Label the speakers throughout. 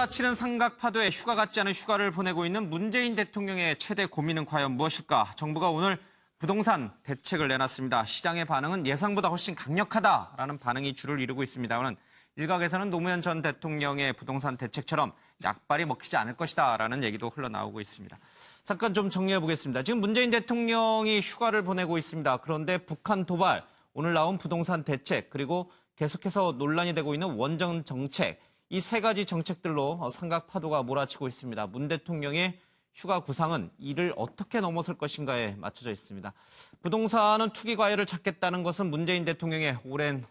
Speaker 1: 몰아치는 삼각파도에 휴가 같지 않은 휴가를 보내고 있는 문재인 대통령의 최대 고민은 과연 무엇일까? 정부가 오늘 부동산 대책을 내놨습니다. 시장의 반응은 예상보다 훨씬 강력하다라는 반응이 주를 이루고 있습니다만 일각에서는 노무현 전 대통령의 부동산 대책처럼 약발이 먹히지 않을 것이다라는 얘기도 흘러나오고 있습니다. 잠깐 좀 정리해 보겠습니다. 지금 문재인 대통령이 휴가를 보내고 있습니다. 그런데 북한 도발, 오늘 나온 부동산 대책, 그리고 계속해서 논란이 되고 있는 원전 정책, 이 세 가지 정책들로 삼각파도가 몰아치고 있습니다. 문 대통령의 휴가 구상은 이를 어떻게 넘어설 것인가에 맞춰져 있습니다. 부동산은 투기 과열을 찾겠다는 것은 문재인 대통령의 오랜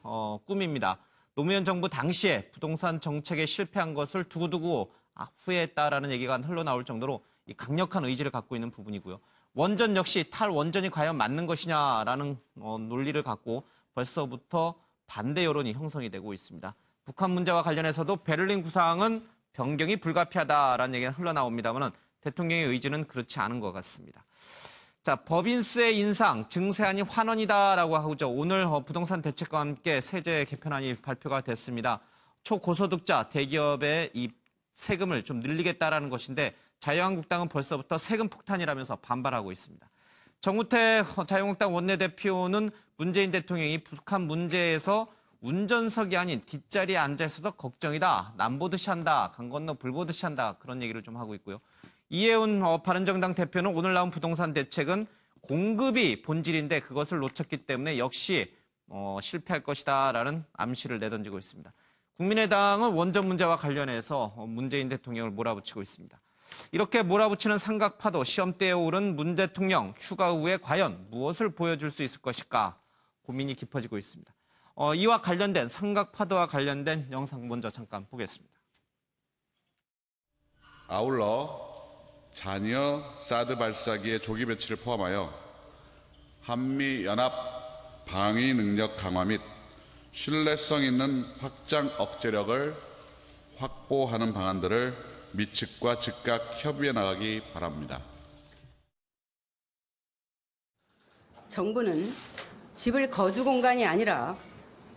Speaker 1: 꿈입니다. 노무현 정부 당시에 부동산 정책에 실패한 것을 두고두고 후회했다라는 얘기가 흘러나올 정도로 이 강력한 의지를 갖고 있는 부분이고요. 원전 역시 탈원전이 과연 맞는 것이냐라는 논리를 갖고 벌써부터 반대 여론이 형성이 되고 있습니다. 북한 문제와 관련해서도 베를린 구상은 변경이 불가피하다라는 얘기가 흘러나옵니다만 대통령의 의지는 그렇지 않은 것 같습니다. 자, 법인세 인상, 증세안이 환원이다라고 하고죠. 오늘 부동산 대책과 함께 세제 개편안이 발표가 됐습니다. 초고소득자, 대기업의 이 세금을 좀 늘리겠다라는 것인데 자유한국당은 벌써부터 세금 폭탄이라면서 반발하고 있습니다. 정우택 자유한국당 원내대표는 문재인 대통령이 북한 문제에서 운전석이 아닌 뒷자리에 앉아 있어서 걱정이다. 남 보듯이 한다. 강 건너 불 보듯이 한다. 그런 얘기를 좀 하고 있고요. 이해운 바른정당 대표는 오늘 나온 부동산 대책은 공급이 본질인데 그것을 놓쳤기 때문에 역시 실패할 것이다라는 암시를 내던지고 있습니다. 국민의당은 원전 문제와 관련해서 문재인 대통령을 몰아붙이고 있습니다. 이렇게 몰아붙이는 삼각파도, 시험대에 오른 문 대통령 휴가 후에 과연 무엇을 보여줄 수 있을 것일까 고민이 깊어지고 있습니다. 이와 관련된 삼각파도와 관련된 영상 먼저 잠깐 보겠습니다.
Speaker 2: 아울러 잔여 사드 발사기의 조기 배치를 포함하여 한미 연합 방위 능력 강화 및 신뢰성 있는 확장 억제력을 확보하는 방안들을 미측과 즉각 협의해 나가기 바랍니다.
Speaker 3: 정부는 집을 거주 공간이 아니라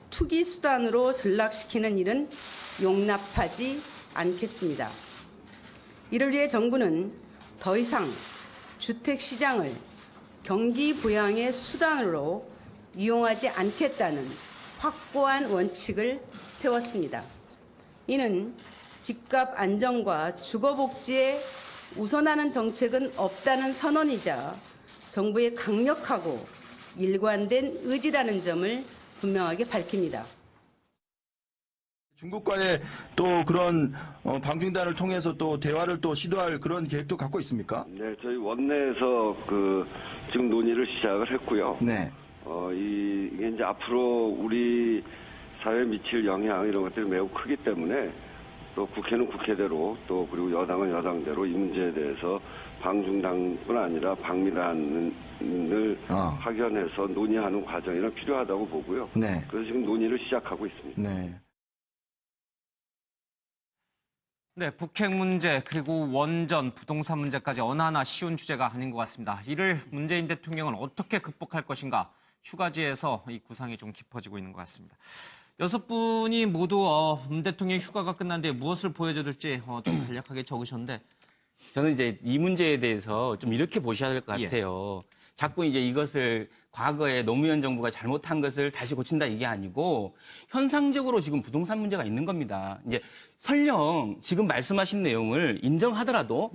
Speaker 3: 투기 수단으로 전락시키는 일은 용납하지 않겠습니다. 이를 위해 정부는 더 이상 주택시장을 경기 부양의 수단으로 이용하지 않겠다는 확고한 원칙을 세웠습니다. 이는 집값 안정과 주거복지에 우선하는 정책은 없다는 선언이자 정부의 강력하고 일관된 의지라는 점을 분명하게 밝힙니다.
Speaker 4: 중국과의 또 그런 방중단을 통해서 또 대화를 또 시도할 그런 계획도 갖고 있습니까?
Speaker 5: 네, 저희 원내에서 지금 논의를 시작을 했고요.
Speaker 4: 네.
Speaker 5: 이게 이제 앞으로 우리 사회에 미칠 영향 이런 것들이 매우 크기 때문에 또 국회는 국회대로 또 그리고 여당은 여당대로 이 문제에 대해서 방중단뿐 아니라 방미단을 파견해서 논의하는 과정이 필요하다고 보고요.
Speaker 4: 네.
Speaker 5: 그래서 지금 논의를 시작하고 있습니다.
Speaker 4: 네.
Speaker 1: 네, 북핵 문제 그리고 원전, 부동산 문제까지 어느 하나 쉬운 주제가 아닌 것 같습니다. 이를 문재인 대통령은 어떻게 극복할 것인가? 휴가지에서 이 구상이 좀 깊어지고 있는 것 같습니다. 6분이 모두 문 대통령의 휴가가 끝난 뒤에 무엇을 보여줘야 될지 좀 간략하게 적으셨는데
Speaker 6: 저는 이제 이 문제에 대해서 좀 이렇게 보셔야 될 것 같아요. 자꾸 이제 이것을 과거에 노무현 정부가 잘못한 것을 다시 고친다 이게 아니고 현상적으로 지금 부동산 문제가 있는 겁니다. 이제 설령 지금 말씀하신 내용을 인정하더라도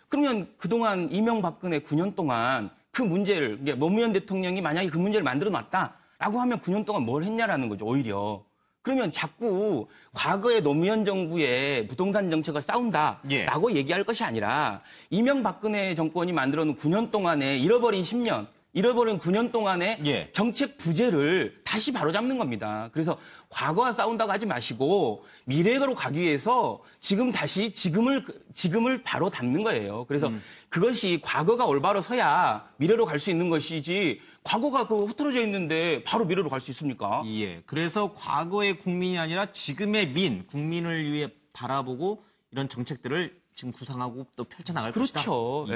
Speaker 6: 그러면 그동안 이명박근혜 9년 동안 그 문제를 노무현 대통령이 만약에 그 문제를 만들어 놨다라고 하면 9년 동안 뭘 했냐라는 거죠. 오히려. 그러면 자꾸 과거의 노무현 정부의 부동산 정책을 싸운다라고 얘기할 것이 아니라 이명박근혜 정권이 만들어놓은 9년 동안의 잃어버린 10년, 잃어버린 9년 동안의 정책 부재를 다시 바로잡는 겁니다. 그래서 과거와 싸운다고 하지 마시고 미래로 가기 위해서 지금을 바로 담는 거예요. 그래서 그것이 과거가 올바로 서야 미래로 갈 수 있는 것이지 과거가 흐트러져 있는데 바로 미래로 갈 수 있습니까?
Speaker 1: 그래서 과거의 국민이 아니라 지금의 국민을 위해 바라보고 이런 정책들을 지금 구상하고 또 펼쳐나갈 것이다.
Speaker 6: 그렇죠.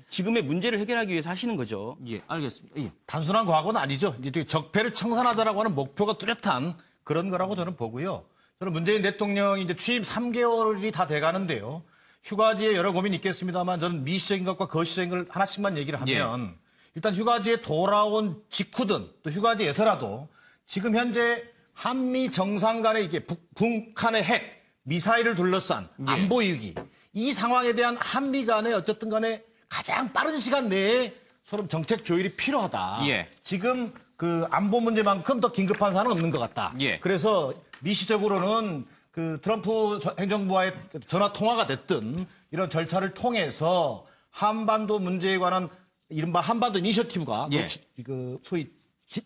Speaker 6: 지금의 문제를 해결하기 위해서 하시는 거죠.
Speaker 1: 알겠습니다.
Speaker 7: 단순한 과거는 아니죠. 이제 적폐를 청산하자라고 하는 목표가 뚜렷한 그런 거라고 저는 보고요. 저는 문재인 대통령이 이제 취임 3개월이 다 돼가는데요. 휴가지에 여러 고민이 있겠습니다만 저는 미시적인 것과 거시적인 걸 하나씩만 얘기를 하면 일단 휴가지에 돌아온 직후든 또 휴가지에서라도 지금 현재 한미 정상 간의 이게 북한의 핵, 미사일을 둘러싼 안보 위기 이 상황에 대한 한미 간의 어쨌든 간에 가장 빠른 시간 내에 서로 정책 조율이 필요하다.
Speaker 1: 예.
Speaker 7: 지금 그 안보 문제만큼 더 긴급한 사안은 없는 것 같다.
Speaker 1: 예.
Speaker 7: 그래서 미시적으로는 그 트럼프 행정부와의 전화 통화가 됐든 이런 절차를 통해서 한반도 문제에 관한 이른바 한반도 이니셔티브가
Speaker 1: 예.
Speaker 7: 그 소위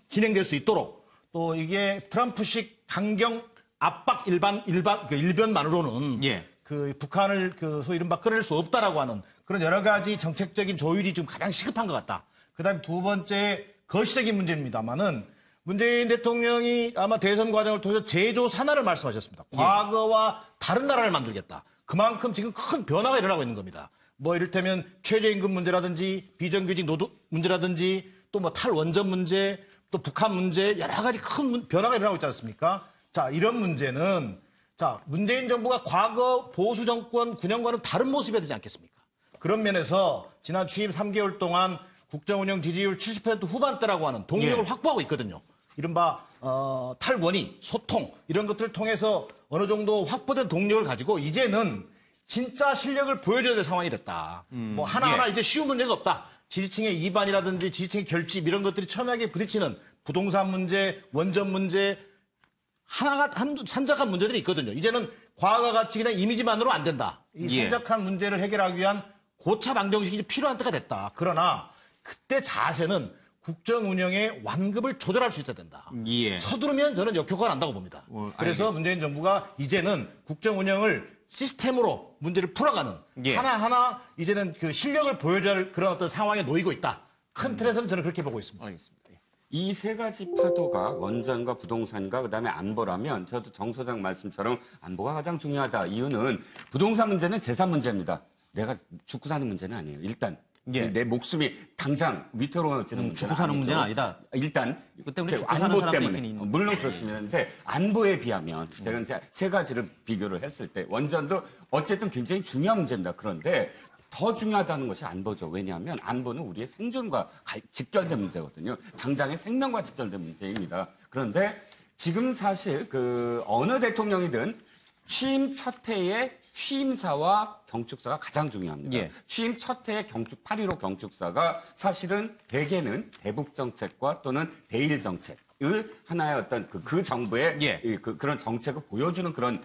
Speaker 7: 진행될 수 있도록 또 이게 트럼프식 강경 압박 일변만으로는
Speaker 1: 예.
Speaker 7: 그 북한을 그 소위 이른바 끌어낼 수 없다라고 하는 그런 여러 가지 정책적인 조율이 지금 가장 시급한 것 같다. 그다음에 두 번째 거시적인 문제입니다만은 문재인 대통령이 아마 대선 과정을 통해서 제조 산하를 말씀하셨습니다. 과거와 다른 나라를 만들겠다. 그만큼 지금 큰 변화가 일어나고 있는 겁니다. 뭐 이를테면 최저임금 문제라든지 비정규직 노동 문제라든지 또 뭐 탈원전 문제 또 북한 문제 여러 가지 큰 변화가 일어나고 있지 않습니까? 자, 이런 문제는 자, 문재인 정부가 과거 보수 정권 9년과는 다른 모습이 되지 않겠습니까? 그런 면에서 지난 취임 3개월 동안 국정운영 지지율 70% 후반대라고 하는 동력을 확보하고 있거든요. 이른바 탈원의, 소통 이런 것들을 통해서 어느 정도 확보된 동력을 가지고 이제는 진짜 실력을 보여줘야 될 상황이 됐다. 뭐 하나하나 이제 쉬운 문제가 없다. 지지층의 이반이라든지 지지층의 결집 이런 것들이 첨예하게 부딪히는 부동산 문제, 원전 문제 하나가 산적한 문제들이 있거든요. 이제는 과거와 같이 그냥 이미지만으로 안 된다. 이 산적한 문제를 해결하기 위한 고차 방정식이 필요한 때가 됐다. 그러나 그때 자세는 국정 운영의 완급을 조절할 수 있어야 된다. 서두르면 저는 역효과가 난다고 봅니다. 그래서 문재인 정부가 이제는 국정 운영을 시스템으로 문제를 풀어가는 하나하나 이제는 그 실력을 보여줘야 할 그런 어떤 상황에 놓이고 있다. 큰 틀에서는 저는 그렇게 보고 있습니다.
Speaker 1: 알겠습니다.
Speaker 8: 이 세 가지 파도가 원전과 부동산과 그다음에 안보라면 저도 정 소장 말씀처럼 안보가 가장 중요하다. 이유는 부동산 문제는 재산 문제입니다. 내가 죽고 사는 문제는 아니에요. 일단 내 목숨이 당장 위태로워지는
Speaker 1: 죽고 사는 문제는 아니다.
Speaker 8: 일단
Speaker 1: 이것 때문에 죽고 사는
Speaker 8: 안보
Speaker 1: 사람도
Speaker 8: 때문에
Speaker 1: 있긴 있는데.
Speaker 8: 물론 그렇습니다. 근데 안보에 비하면 제가 이제 세 가지를 비교를 했을 때 원전도 어쨌든 굉장히 중요한 문제입니다. 그런데 더 중요하다는 것이 안보죠. 왜냐하면 안보는 우리의 생존과 직결된 문제거든요. 당장의 생명과 직결된 문제입니다. 그런데 지금 사실 그 어느 대통령이든 취임 첫 해에 취임사와 경축사가 가장 중요합니다. 취임 첫 해의 8.15 경축사가 사실은 대개는 대북 정책과 또는 대일 정책을 하나의 어떤 그 정부의 그런 정책을 보여주는 그런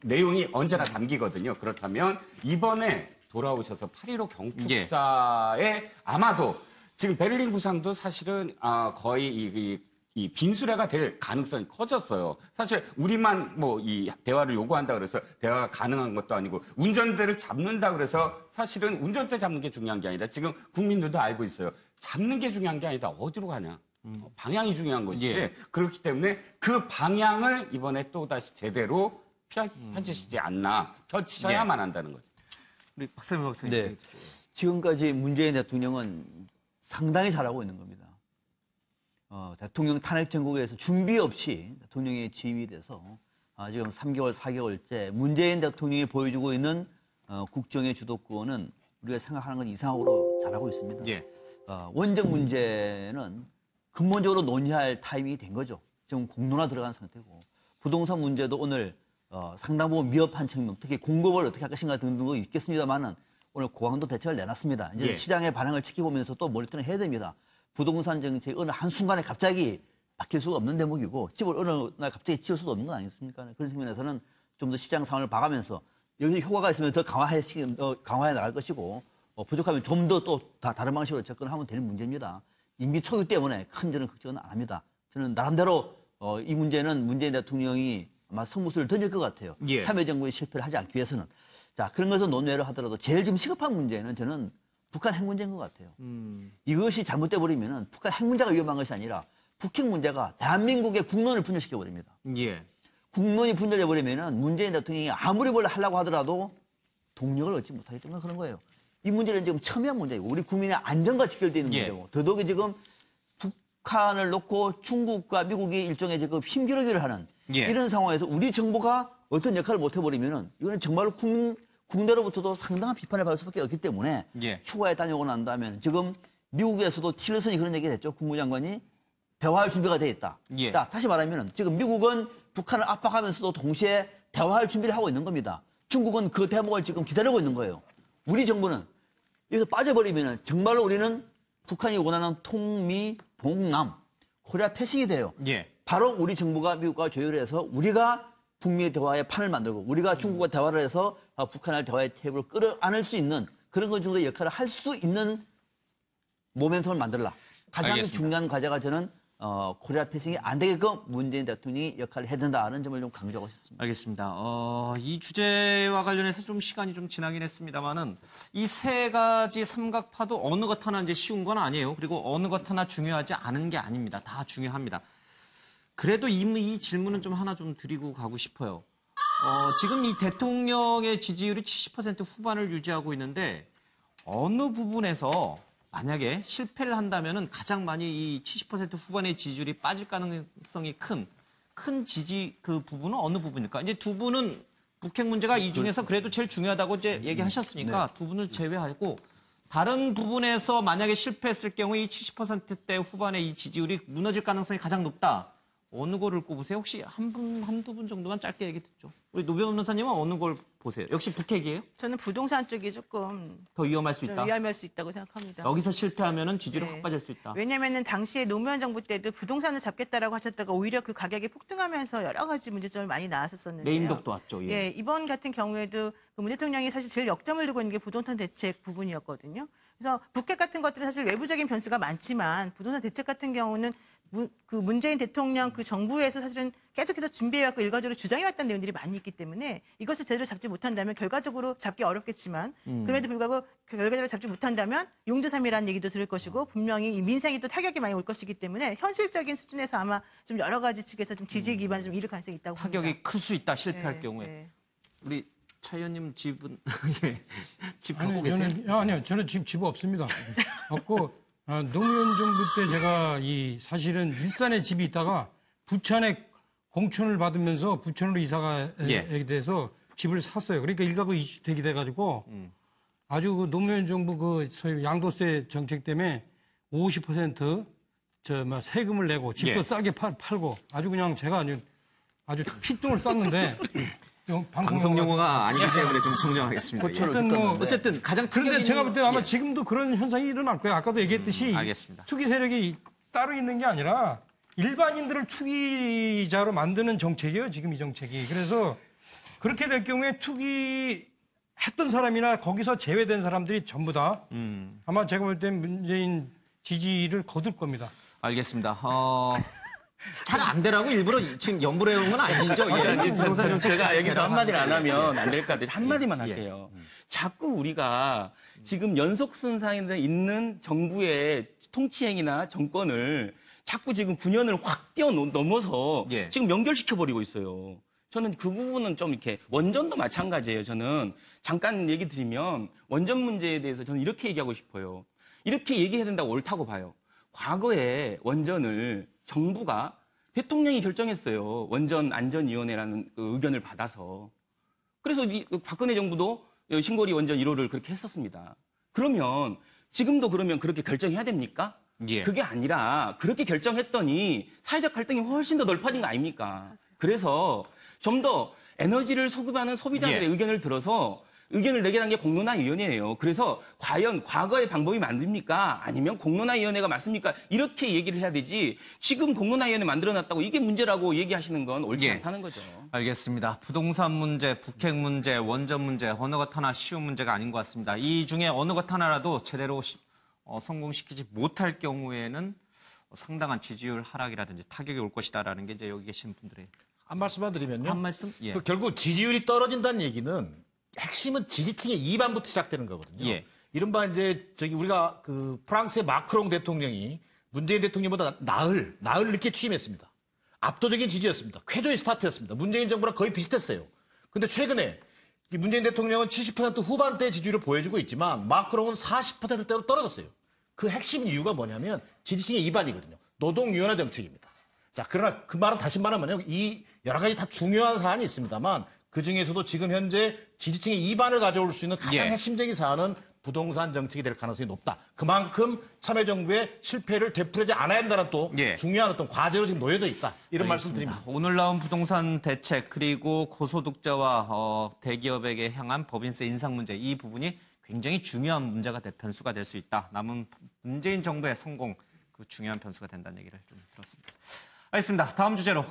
Speaker 8: 내용이 언제나 담기거든요. 그렇다면 이번에 돌아오셔서 8.15 경축사에 아마도 지금 베를린 구상도 사실은 거의 이 빈수레가 될 가능성이 커졌어요. 사실 우리만 뭐 이 대화를 요구한다 그래서 대화가 가능한 것도 아니고 운전대를 잡는다 그래서 사실은 운전대 잡는 게 중요한 게 아니라 지금 국민들도 알고 있어요. 잡는 게 중요한 게 아니다. 어디로 가냐. 방향이 중요한 것이지. 그렇기 때문에 그 방향을 이번에 또다시 제대로 펼치시지 않나. 펼치셔야만 한다는 거죠.
Speaker 1: 우리 박세민 박사님.
Speaker 9: 네. 지금까지 문재인 대통령은 상당히 잘하고 있는 겁니다. 대통령 탄핵 정국에서 준비 없이 대통령이 지휘 돼서 지금 3개월, 4개월째 문재인 대통령이 보여주고 있는 국정의 주도권은 우리가 생각하는 것 이상으로 잘하고 있습니다. 원전 문제는 근본적으로 논의할 타이밍이 된 거죠. 지금 공론화 들어간 상태고 부동산 문제도 오늘 상당 부분 미흡한 측면, 특히 공급을 어떻게 할 것인가 등등도 있겠습니다만은 오늘 고강도 대책을 내놨습니다. 이제 시장의 반응을 지켜보면서 또 모니터링 해야 됩니다. 부동산 정책이 어느 한순간에 갑자기 바뀔 수가 없는 대목이고 집을 어느 날 갑자기 지을 수도 없는 거 아니겠습니까? 그런 측면에서는 좀 더 시장 상황을 봐가면서 여기서 효과가 있으면 더 강화해 나갈 것이고 부족하면 좀 더 또 다른 방식으로 접근하면 되는 문제입니다. 임기 초기 때문에 큰 저는 걱정은 안 합니다. 저는 나름대로 이 문제는 문재인 대통령이 아마 성무수를 던질 것 같아요. 참여정부의 실패를 하지 않기 위해서는. 자, 그런 것을 논외로 하더라도 제일 지금 시급한 문제는 저는 북한 핵 문제인 것 같아요. 이것이 잘못돼 버리면은 북한 핵 문제가 위험한 것이 아니라 북핵 문제가 대한민국의 국론을 분열시켜 버립니다. 국론이 분열돼 버리면은 문재인 대통령이 아무리 뭘 하려고 하더라도 동력을 얻지 못하기 때문에 그런 거예요. 이 문제는 지금 첨예한 문제이고 우리 국민의 안전과 직결되어 있는 문제고 더더욱이 지금 북한을 놓고 중국과 미국이 일종의 지금 힘겨루기를 하는
Speaker 1: 예.
Speaker 9: 이런 상황에서 우리 정부가 어떤 역할을 못 해버리면은 이거는 정말로 국내로부터도 상당한 비판을 받을 수밖에 없기 때문에
Speaker 1: 예.
Speaker 9: 휴가에 다녀오고 난 다음에 지금 미국에서도 틸러슨이 그런 얘기를 했죠. 국무장관이 대화할 준비가 돼 있다.
Speaker 1: 예.
Speaker 9: 자, 다시 말하면은 지금 미국은 북한을 압박하면서도 동시에 대화할 준비를 하고 있는 겁니다. 중국은 그 대목을 지금 기다리고 있는 거예요. 우리 정부는 여기서 빠져버리면은 정말로 우리는 북한이 원하는 통미 봉남 코리아 패싱이 돼요.
Speaker 1: 예.
Speaker 9: 바로 우리 정부가 미국과 조율을 해서 우리가 북미 대화의 판을 만들고 우리가 중국과 대화를 해서 북한을 대화의 테이블을 끌어안을 수 있는 그런 것 정도의 역할을 할 수 있는 모멘텀을 만들라. 가장
Speaker 1: 알겠습니다.
Speaker 9: 중요한 과제가 저는 코리아 패싱이 안 되게끔 문재인 대통령이 역할을 해야 된다는 점을 좀 강조하고 싶습니다.
Speaker 1: 알겠습니다. 이 주제와 관련해서 좀 시간이 좀 지나긴 했습니다만은 이 세 가지 삼각파도 어느 것 하나 이제 쉬운 건 아니에요. 그리고 어느 것 하나 중요하지 않은 게 아닙니다. 다 중요합니다. 그래도 이 질문은 좀 하나 좀 드리고 가고 싶어요. 지금 이 대통령의 지지율이 70% 후반을 유지하고 있는데 어느 부분에서 만약에 실패를 한다면은 가장 많이 이 70% 후반의 지지율이 빠질 가능성이 큰 지지 그 부분은 어느 부분일까? 이제 두 분은 북핵 문제가 이 중에서 그래도 제일 중요하다고 이제 얘기하셨으니까 두 분을 제외하고 다른 부분에서 만약에 실패했을 경우 이 70%대 후반의 이 지지율이 무너질 가능성이 가장 높다. 어느 거를 꼽으세요? 혹시 한두 분 정도만 짧게 얘기 듣죠. 우리 노병 변호사님은 어느 걸 보세요? 역시 북핵이에요?
Speaker 10: 저는 부동산 쪽이 조금
Speaker 1: 더 위험할 수
Speaker 10: 좀
Speaker 1: 있다?
Speaker 10: 위험할 수 있다고 생각합니다.
Speaker 1: 여기서 실패하면은 지지율이
Speaker 10: 네.
Speaker 1: 확 빠질 수 있다.
Speaker 10: 왜냐면은 당시에 노무현 정부 때도 부동산을 잡겠다라고 하셨다가 오히려 그 가격이 폭등하면서 여러 가지 문제점이 많이 나왔었는데요.
Speaker 1: 레임덕도 왔죠. 예.
Speaker 10: 예, 이번 같은 경우에도 그 문 대통령이 사실 제일 역점을 두고 있는 게 부동산 대책 부분이었거든요. 그래서 북핵 같은 것들은 사실 외부적인 변수가 많지만 부동산 대책 같은 경우는 그 문재인 대통령 그 정부에서 사실은 계속해서 준비해왔고 일괄적으로 주장해왔다는 내용들이 많이 있기 때문에 이것을 제대로 잡지 못한다면 결과적으로 잡기 어렵겠지만 그럼에도 불구하고 결과적으로 잡지 못한다면 용두삼이라는 얘기도 들을 것이고 분명히 이 민생이 또 타격이 많이 올 것이기 때문에 현실적인 수준에서 아마 좀 여러 가지 측에서 좀 지지 기반을 좀 잃을 가능성이 있다고 봅니다.
Speaker 1: 타격이 클 수 있다 실패할
Speaker 10: 네,
Speaker 1: 경우에.
Speaker 10: 네.
Speaker 1: 우리 차 의원님 집은 예. 집 갖고
Speaker 11: 아니,
Speaker 1: 계세요?
Speaker 11: 아니요, 저는 지금 집 없습니다. 없고 노무현 정부 때 제가 사실은 일산에 집이 있다가 부천에 공천을 받으면서 부천으로 이사가 돼서 집을 샀어요. 그러니까 1가구 2주택이 돼가지고 아주 그 노무현 정부 그 소위 양도세 정책 때문에 50% 세금을 내고 집도
Speaker 1: 예.
Speaker 11: 싸게 팔고 아주 그냥 제가 아주 핏등을 쌌는데
Speaker 1: 방송 용어가 아니기 때문에 좀 정정하겠습니다. 예. 어쨌든 가장
Speaker 11: 그런데
Speaker 1: 타격이
Speaker 11: 제가 볼 때 아마
Speaker 1: 예.
Speaker 11: 지금도 그런 현상이 일어날 거예요. 아까도 얘기했듯이
Speaker 1: 알겠습니다.
Speaker 11: 투기 세력이 따로 있는 게 아니라 일반인들을 투기자로 만드는 정책이에요. 지금 이 정책이. 그래서 그렇게 될 경우에 투기했던 사람이나 거기서 제외된 사람들이 전부 다 아마 제가 볼 때 문재인 지지를 거둘 겁니다.
Speaker 1: 알겠습니다. 잘 안 되라고 일부러 지금 연불해 온 건 아니시죠? 부동산 정책
Speaker 6: 제가
Speaker 1: 잘
Speaker 6: 여기서
Speaker 1: 되라고
Speaker 6: 한마디를 안
Speaker 1: 하는데.
Speaker 6: 하면 안 될 것 같아요. 한마디만
Speaker 1: 예.
Speaker 6: 할게요. 자꾸 우리가 지금 연속선상에 있는 정부의 통치행위나 정권을 자꾸 지금 9년을 확 뛰어넘어서
Speaker 1: 예.
Speaker 6: 지금 연결시켜버리고 있어요. 저는 그 부분은 좀 이렇게 원전도 마찬가지예요. 저는 잠깐 얘기 드리면 원전 문제에 대해서 저는 이렇게 얘기하고 싶어요. 이렇게 얘기해야 된다고 옳다고 봐요. 과거에 원전을 정부가 대통령이 결정했어요. 원전 안전위원회라는 그 의견을 받아서. 그래서 박근혜 정부도 신고리 원전 1호를 그렇게 했었습니다. 그러면 지금도 그러면 그렇게 결정해야 됩니까?
Speaker 1: 예.
Speaker 6: 그게 아니라 그렇게 결정했더니 사회적 갈등이 훨씬 더 넓어진 거 아닙니까? 그래서 좀 더 에너지를 소급하는 소비자들의
Speaker 1: 예.
Speaker 6: 의견을 들어서 의견을 내게 한 게 공론화위원회예요. 그래서 과연 과거의 방법이 맞습니까? 아니면 공론화위원회가 맞습니까? 이렇게 얘기를 해야 되지 지금 공론화위원회 만들어놨다고 이게 문제라고 얘기하시는 건 옳지
Speaker 1: 예.
Speaker 6: 않다는 거죠.
Speaker 1: 알겠습니다. 부동산 문제, 북핵 문제, 원전 문제 어느 것 하나 쉬운 문제가 아닌 것 같습니다. 이 중에 어느 것 하나라도 제대로 성공시키지 못할 경우에는 상당한 지지율 하락이라든지 타격이 올 것이다라는 게 이제 여기 계신 분들의
Speaker 7: 한 말씀만 드리면요.
Speaker 1: 한 말씀. 예.
Speaker 7: 그 결국 지지율이 떨어진다는 얘기는 핵심은 지지층의 이반부터 시작되는 거거든요.
Speaker 1: 예.
Speaker 7: 이른바 이제 우리가 그 프랑스의 마크롱 대통령이 문재인 대통령보다 나흘 늦게 취임했습니다. 압도적인 지지였습니다. 쾌조의 스타트였습니다. 문재인 정부랑 거의 비슷했어요. 근데 최근에 이 문재인 대통령은 70% 후반대 지지율을 보여주고 있지만 마크롱은 40%대로 떨어졌어요. 그 핵심 이유가 뭐냐면 지지층의 이반이거든요. 노동유연화 정책입니다. 자, 그러나 그 말은 다시 말하면요. 이 여러 가지 다 중요한 사안이 있습니다만 그중에서도 지금 현재 지지층의 이반을 가져올 수 있는 가장
Speaker 1: 예.
Speaker 7: 핵심적인 사안은 부동산 정책이 될 가능성이 높다. 그만큼 참여정부의 실패를 되풀이하지 않아야 한다는 또
Speaker 1: 예.
Speaker 7: 중요한 어떤 과제로 지금 놓여져 있다. 이런 말씀
Speaker 1: 알겠습니다.
Speaker 7: 드립니다.
Speaker 1: 오늘 나온 부동산 대책 그리고 고소득자와 대기업에게 향한 법인세 인상 문제 이 부분이 굉장히 중요한 문제가 변수가 될 수 있다. 남은 문재인 정부의 성공 그 중요한 변수가 된다는 얘기를 좀 들었습니다. 알겠습니다. 다음 주제로